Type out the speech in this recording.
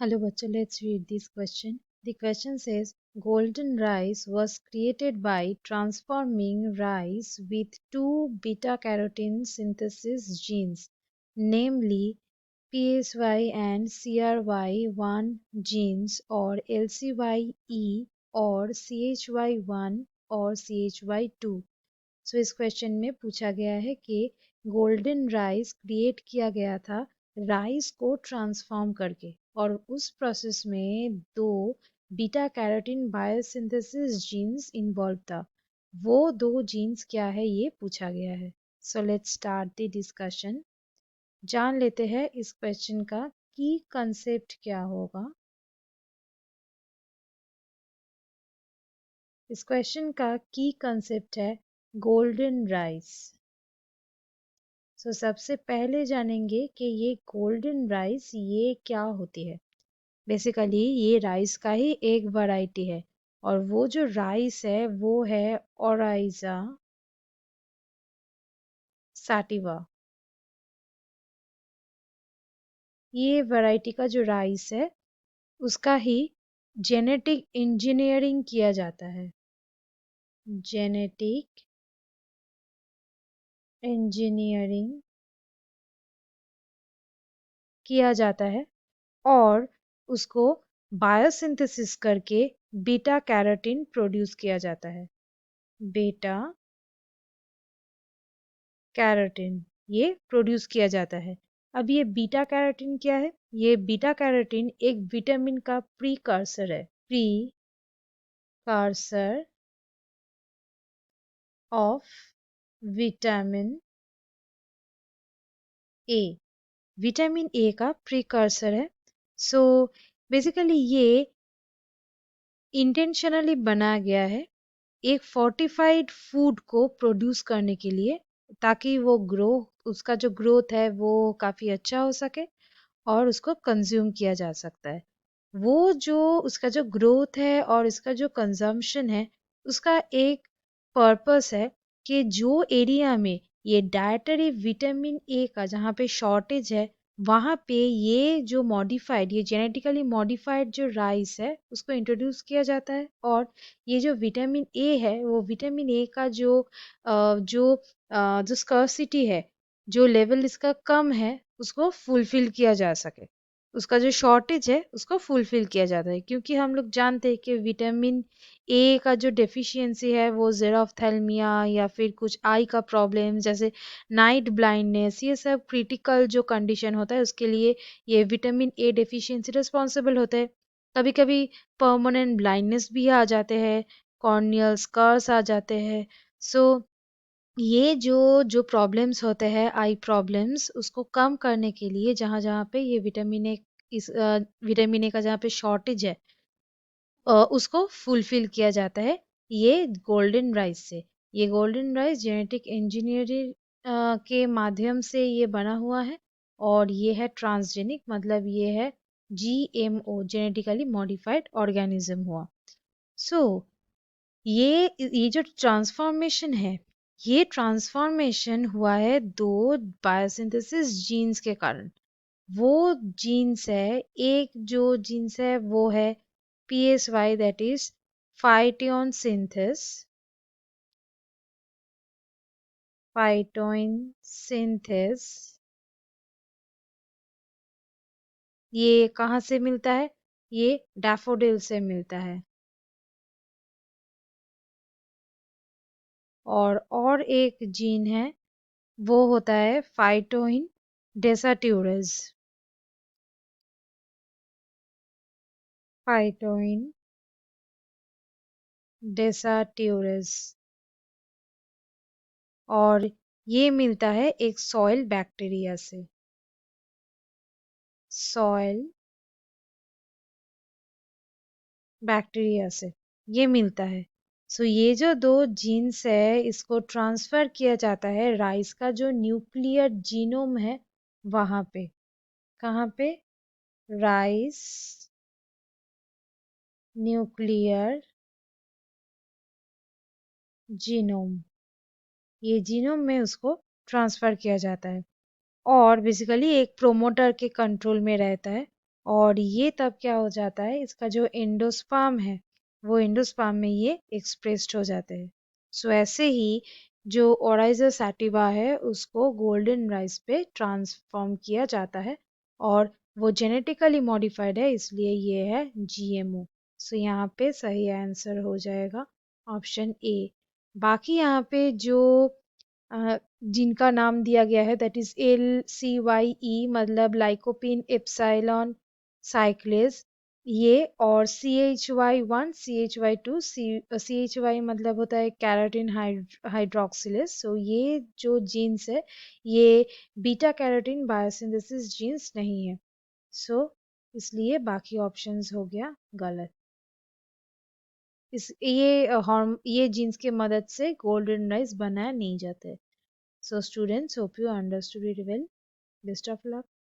Hello, bachcha. Let's read this question. The question says golden rice was created by transforming rice with two beta carotene synthesis genes, namely PSY and CRY1 genes, or LCYE or CHY1 or CHY2. सो इस question में पूछा गया है कि golden rice create किया गया था rice को ट्रांसफॉर्म करके, और उस प्रोसेस में दो beta carotene biosynthesis jeans involve था। वो दो जीन्स क्या है ये पूछा गया है। So let's start the discussion. जान लेते हैं इस क्वेश्चन का की कंसेप्ट क्या होगा। इस क्वेश्चन का की कंसेप्ट है गोल्डन राइस। सबसे पहले जानेंगे कि ये गोल्डन राइस ये क्या होती है। बेसिकली ये राइस का ही एक वैरायटी है, और वो जो राइस है वो है ओराइजा सैटिवा। ये वैरायटी का जो राइस है उसका ही जेनेटिक इंजीनियरिंग किया जाता है। जेनेटिक इंजीनियरिंग किया जाता है और उसको बायोसिंथेसिस करके बीटा कैरोटीन प्रोड्यूस किया जाता है। बीटा कैरोटीन ये प्रोड्यूस किया जाता है। अब ये बीटा कैरोटीन क्या है? ये बीटा कैरोटीन एक विटामिन का प्रीकर्सर है। Precursor of vitamin A. Vitamin A का प्रीकर्सर है। सो बेसिकली ये इंटेंशनली बनाया गया है एक फोर्टिफाइड फूड को प्रोड्यूस करने के लिए, ताकि वो ग्रो उसका जो ग्रोथ है वो काफ़ी अच्छा हो सके और उसको कंज्यूम किया जा सकता है। वो जो उसका जो ग्रोथ है और इसका जो कंजम्पशन है उसका एक पर्पस है कि जो एरिया में ये डायटरी विटामिन ए का जहाँ पे शॉर्टेज है वहाँ पे ये जो मॉडिफाइड ये जेनेटिकली मॉडिफाइड जो राइस है उसको इंट्रोड्यूस किया जाता है, और ये जो विटामिन ए है वो विटामिन ए का जो स्कर्सिटी है, जो लेवल इसका कम है उसको फुलफिल किया जा सके। उसका जो शॉर्टेज है उसको फुलफिल किया जाता है, क्योंकि हम लोग जानते हैं कि विटामिन ए का जो डेफिशिएंसी है वो जेरोफ्थेल्मिया या फिर कुछ आई का प्रॉब्लम जैसे नाइट ब्लाइंडनेस, ये सब क्रिटिकल जो कंडीशन होता है उसके लिए ये विटामिन ए डेफिशिएंसी रिस्पॉन्सिबल होता है। कभी कभी परमानेंट ब्लाइंडनेस भी आ जाते हैं, कॉर्नियल स्कर्स आ जाते हैं। सो ये जो प्रॉब्लम्स होते हैं आई प्रॉब्लम्स उसको कम करने के लिए जहाँ जहाँ पे ये विटामिन ए का जहाँ पे शॉर्टेज है उसको फुलफिल किया जाता है ये गोल्डन राइस से। ये गोल्डन राइस जेनेटिक इंजीनियरिंग के माध्यम से ये बना हुआ है, और ये है ट्रांसजेनिक, मतलब ये है जीएमओ जेनेटिकली मॉडिफाइड ऑर्गेनिज्म हुआ। सो ये जो ट्रांसफॉर्मेशन है ये ट्रांसफॉर्मेशन हुआ है दो बायोसिंथेसिस जीन्स के कारण। वो जीन्स है, एक जो जीन्स है वो है PSY, that is phyton synthase. Phyton synthase ये कहाँ से मिलता है? ये डैफोडिल से मिलता है। और एक जीन है वो होता है फाइटोइन डेसाट्यूरस। फाइटोइन डेसाट्यूरस, और ये मिलता है एक सॉइल बैक्टीरिया से। सॉइल बैक्टीरिया से ये मिलता है। सो ये जो दो जीन्स है इसको ट्रांसफर किया जाता है राइस का जो न्यूक्लियर जीनोम है वहां पे। कहाँ पे? राइस न्यूक्लियर जीनोम, ये जीनोम में उसको ट्रांसफर किया जाता है, और बेसिकली एक प्रोमोटर के कंट्रोल में रहता है, और ये तब क्या हो जाता है, इसका जो एंडोस्पर्म है वो एंडोस्पर्म में ये एक्सप्रेस्ड हो जाते हैं। सो ऐसे ही जो ओराइज़ा सैटिवा है उसको गोल्डन राइस पे ट्रांसफॉर्म किया जाता है और वो जेनेटिकली मॉडिफाइड है, इसलिए ये है जीएमओ। सो यहाँ पे सही आंसर हो जाएगा ऑप्शन ए। बाकी यहाँ पे जो जिनका नाम दिया गया है दैट इज LCYE, मतलब लाइकोपिन एप्सिलॉन साइक्लेज, ये, और CHY1 CHY2, CHY मतलब होता है कैरोटीन हाइड्रोक्सिलेज। सो ये जो जीन्स है ये बीटा कैरोटीन बायोसिंथेसिस जीन्स नहीं है। सो इसलिए बाकी ऑप्शंस हो गया गलत। ये जीन्स के मदद से गोल्डन राइस बनाया नहीं जाता है। So students, hope you understood it well. Best of luck.